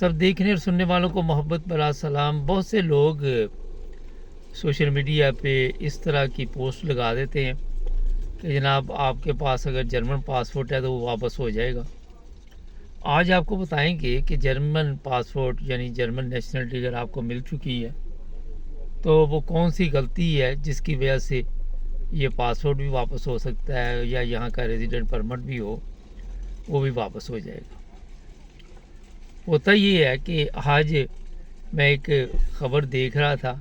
सब देखने और सुनने वालों को मोहब्बत भरा सलाम। बहुत से लोग सोशल मीडिया पे इस तरह की पोस्ट लगा देते हैं कि जनाब आपके पास अगर जर्मन पासपोर्ट है तो वो वापस हो जाएगा। आज आपको बताएंगे कि जर्मन पासपोर्ट यानी जर्मन नेशनलिटी अगर आपको मिल चुकी है तो वो कौन सी गलती है जिसकी वजह से ये पासपोर्ट भी वापस हो सकता है, या यहाँ का रेजिडेंट परमिट भी हो वो भी वापस हो जाएगा। होता ये है कि आज मैं एक ख़बर देख रहा था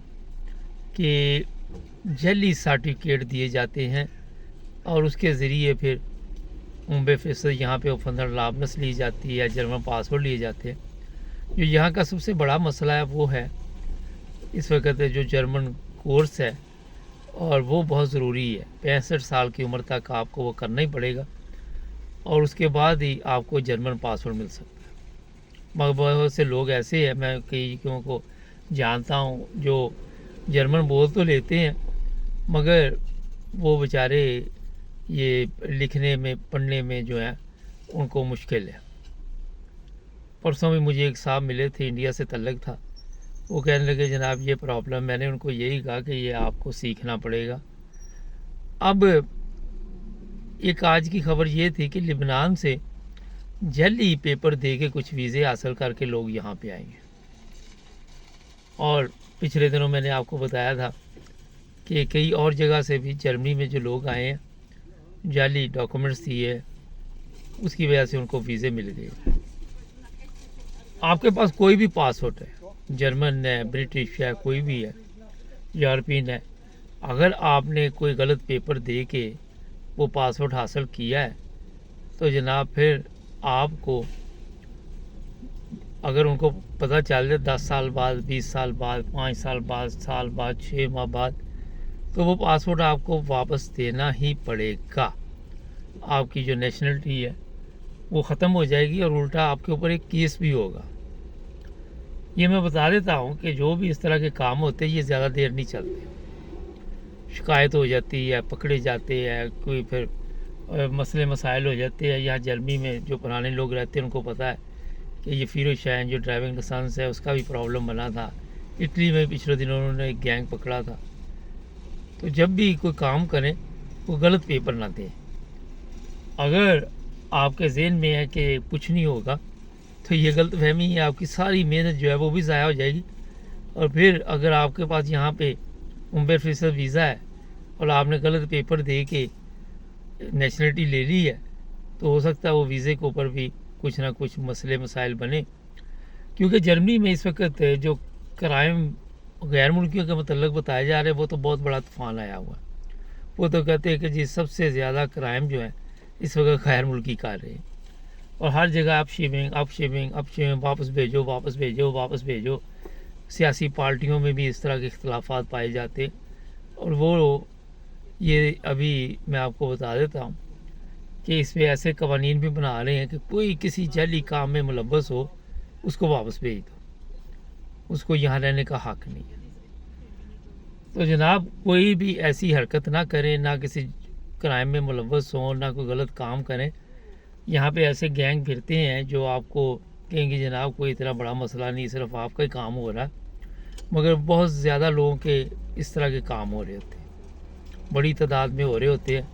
कि जली सर्टिफिकेट दिए जाते हैं और उसके ज़रिए फिर 90% यहाँ पे ओफंदर लाबनस ली जाती है, जर्मन पासपोर्ट लिए जाते हैं। जो यहाँ का सबसे बड़ा मसला है वो है इस वक्त जो जर्मन कोर्स है, और वो बहुत ज़रूरी है। 65 साल की उम्र तक आपको वो करना ही पड़ेगा और उसके बाद ही आपको जर्मन पासपोर्ट मिल सकता है। मगर बहुत से लोग ऐसे हैं, मैं कई को जानता हूँ जो जर्मन बोल तो लेते हैं मगर वो बेचारे ये लिखने में पढ़ने में जो है उनको मुश्किल है। परसों भी मुझे एक साहब मिले थे, इंडिया से तल्लक था। वो कहने लगे जनाब ये प्रॉब्लम। मैंने उनको यही कहा कि ये आपको सीखना पड़ेगा। अब एक आज की खबर ये थी कि लिबनान से जल्दी पेपर दे के कुछ वीज़े हासिल करके लोग यहाँ पे आएंगे। और पिछले दिनों मैंने आपको बताया था कि कई और जगह से भी जर्मनी में जो लोग आए हैं जाली डॉक्यूमेंट्स दिए, उसकी वजह से उनको वीज़े मिल गए। आपके पास कोई भी पासपोर्ट है, जर्मन है, ब्रिटिश है, कोई भी है, यूरोपियन है, अगर आपने कोई गलत पेपर दे के वो पासपोर्ट हासिल किया है तो जनाब फिर आपको अगर उनको पता चल जाए 10 साल बाद, 20 साल बाद, 5 साल बाद, 6 माह बाद, तो वो पासपोर्ट आपको वापस देना ही पड़ेगा। आपकी जो नेशनलिटी है वो ख़त्म हो जाएगी और उल्टा आपके ऊपर एक केस भी होगा। ये मैं बता देता हूँ कि जो भी इस तरह के काम होते हैं ये ज़्यादा देर नहीं चलते। शिकायत हो जाती है, पकड़े जाते हैं, कोई फिर मसले मसाइल हो जाते हैं। यहाँ जर्मनी में जो पुराने लोग रहते हैं उनको पता है कि ये फिरोज शाहन जो ड्राइविंग लाइसेंस है उसका भी प्रॉब्लम बना था। इटली में पिछले दिनों उन्होंने एक गैंग पकड़ा था। तो जब भी कोई काम करें वो गलत पेपर ना दें। अगर आपके जहन में है कि कुछ नहीं होगा तो ये गलत फहमी है, आपकी सारी मेहनत जो है वो भी ज़ाया हो जाएगी। और फिर अगर आपके पास यहाँ पे 90% वीज़ा है और आपने गलत पेपर दे के नेशनलिटी ले ली है तो हो सकता है वो वीज़े के ऊपर भी कुछ ना कुछ मसले मसाइल बने। क्योंकि जर्मनी में इस वक्त जो क्राइम गैर मुल्कियों के मतलब बताए जा रहे हैं वो तो बहुत बड़ा तूफ़ान आया हुआ है। वो तो कहते हैं कि जी सबसे ज़्यादा क्राइम जो है इस वक्त गैर मुल्की कर रहे हैं और हर जगह अप शिपिंग, वापस भेजो। सियासी पार्टियों में भी इस तरह के इख्तलाफात पाए जाते और वो ये अभी मैं आपको बता देता हूँ कि इस पर ऐसे कवानीन भी बना रहे हैं कि कोई किसी जाली काम में मुलव्वस हो उसको वापस भेज दो, उसको यहाँ रहने का हक नहीं है। तो जनाब कोई भी ऐसी हरकत ना करें, ना किसी क्राइम में मुलव्वस हो, ना कोई गलत काम करें। यहाँ पे ऐसे गैंग फिरते हैं जो आपको कहेंगे जनाब कोई इतना बड़ा मसला नहीं, सिर्फ आपका ही काम हो रहा है, मगर बहुत ज़्यादा लोगों के इस तरह के काम हो रहे होते हैं, बड़ी तादाद में हो रहे होते हैं।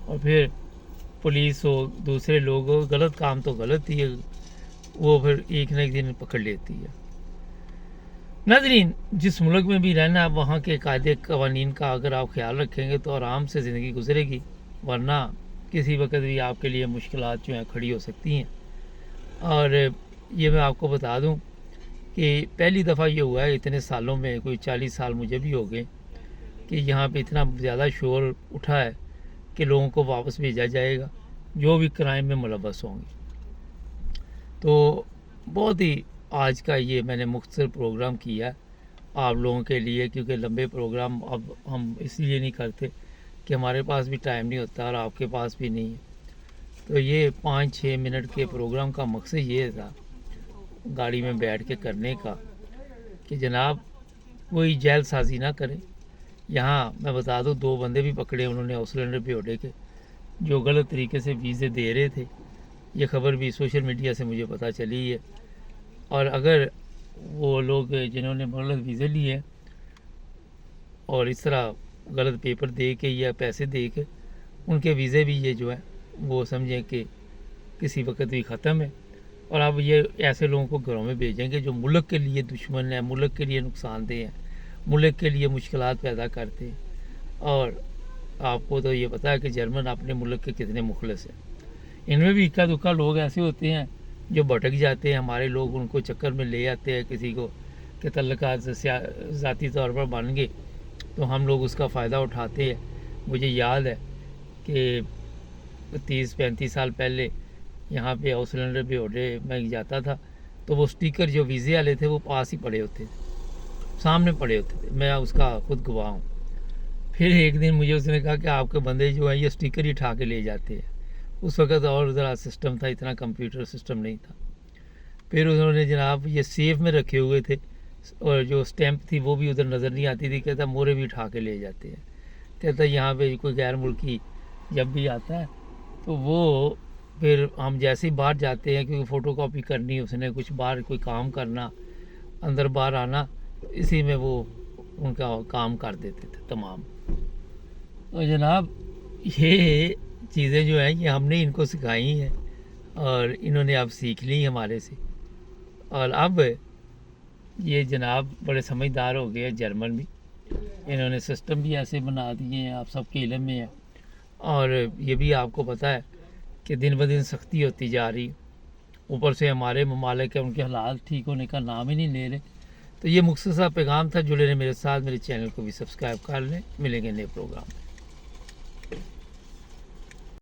और फिर पुलिस हो, दूसरे लोग हो, गलत काम तो गलत ही है, वो फिर एक न एक दिन पकड़ लेती है। नाज़रीन, जिस मुल्क में भी रहना वहाँ के कायदे कवानीन का अगर आप ख्याल रखेंगे तो आराम से ज़िंदगी गुजरेगी, वरना किसी वक्त भी आपके लिए मुश्किलात जो हैं खड़ी हो सकती हैं। और ये मैं आपको बता दूं कि पहली दफ़ा ये हुआ है इतने सालों में, कोई 40 साल मुझे भी हो गए, कि यहाँ पे इतना ज़्यादा शोर उठा है कि लोगों को वापस भेजा जाएगा जो भी क्राइम में मुलव्वस होंगे। तो बहुत ही आज का ये मैंने मुख्तसर प्रोग्राम किया आप लोगों के लिए, क्योंकि लंबे प्रोग्राम अब हम इसलिए नहीं करते कि हमारे पास भी टाइम नहीं होता और आपके पास भी नहीं है। तो ये 5-6 मिनट के प्रोग्राम का मकसद ये था गाड़ी में बैठ के करने का कि जनाब कोई जैलसाजी ना करें। यहाँ मैं बता दूँ 2 बंदे भी पकड़े उन्होंने ऑसलैंडर ब्योडे के, जो गलत तरीके से वीज़े दे रहे थे। ये खबर भी सोशल मीडिया से मुझे पता चली है اور اگر وہ لوگ جنہوں نے غلط ویزے لیے اور اس طرح غلط پیپر دے کے یا پیسے دے کے، ان کے ویزے بھی یہ جو ہے وہ سمجھیں کہ کسی وقت بھی ختم ہے، اور اب یہ ایسے لوگوں کو گھروں میں بھیجیں گے جو ملک کے لیے دشمن ہیں، ملک کے لیے نقصان دہ ہیں، ملک کے لیے مشکلات پیدا کرتے ہیں۔ اور آپ کو تو یہ پتہ ہے کہ جرمن اپنے ملک کے کتنے مخلص ہیں۔ ان میں بھی اکا دکا لوگ ایسے ہوتے ہیں جو بھٹک جاتے ہیں، ہمارے لوگ ان کو چکر میں لے آتے ہیں، کسی کو کہ تعلقات ذاتی طور پر بن گئے تو ہم لوگ اس کا فائدہ اٹھاتے ہیں۔ مجھے یاد ہے کہ 30-35 سال پہلے یہاں پہ ہاؤس لینڈر پہ ہوٹے میں جاتا تھا تو وہ سٹیکر جو ویزے والے تھے وہ پاس ہی پڑے ہوتے تھے، سامنے پڑے ہوتے تھے، میں اس کا خود گواہ ہوں۔ پھر ایک دن مجھے اس نے کہا کہ آپ کے بندے جو ہیں یہ سٹیکر ہی اٹھا کے لے جاتے ہیں۔ اس وقت اور ذرا سسٹم تھا، اتنا کمپیوٹر سسٹم نہیں تھا۔ پھر انہوں نے جناب یہ سیف میں رکھے ہوئے تھے، اور جو سٹیمپ تھی وہ بھی ادھر نظر نہیں آتی تھی، کہتا مورے بھی اٹھا کے لے جاتے ہیں۔ کہتا یہاں پہ کوئی غیر ملکی جب بھی آتا ہے تو وہ پھر ہم جیسے ہی باہر جاتے ہیں کیونکہ فوٹو کاپی کرنی، اس نے کچھ باہر کوئی کام کرنا، اندر باہر آنا، اسی میں وہ ان کا کام کر دیتے تھے تمام۔ تو جناب یہ چیزیں جو ہیں یہ ہم نے ان کو سکھائی ہیں اور انہوں نے اب سیکھ لی ہمارے سے، اور اب یہ جناب بڑے سمجھدار ہو گئے ہیں جرمن بھی، انہوں نے سسٹم بھی ایسے بنا دیے ہیں، آپ سب کے علم میں ہے۔ اور یہ بھی آپ کو پتہ ہے کہ دن بدن سختی ہوتی جا رہی، اوپر سے ہمارے ممالک ہیں ان کے حالات ٹھیک ہونے کا نام ہی نہیں لے رہے۔ تو یہ مختصر پیغام تھا، جڑے رہے میرے ساتھ، میرے چینل کو بھی سبسکرائب کر لیں، ملیں گے نئے پروگرام میں۔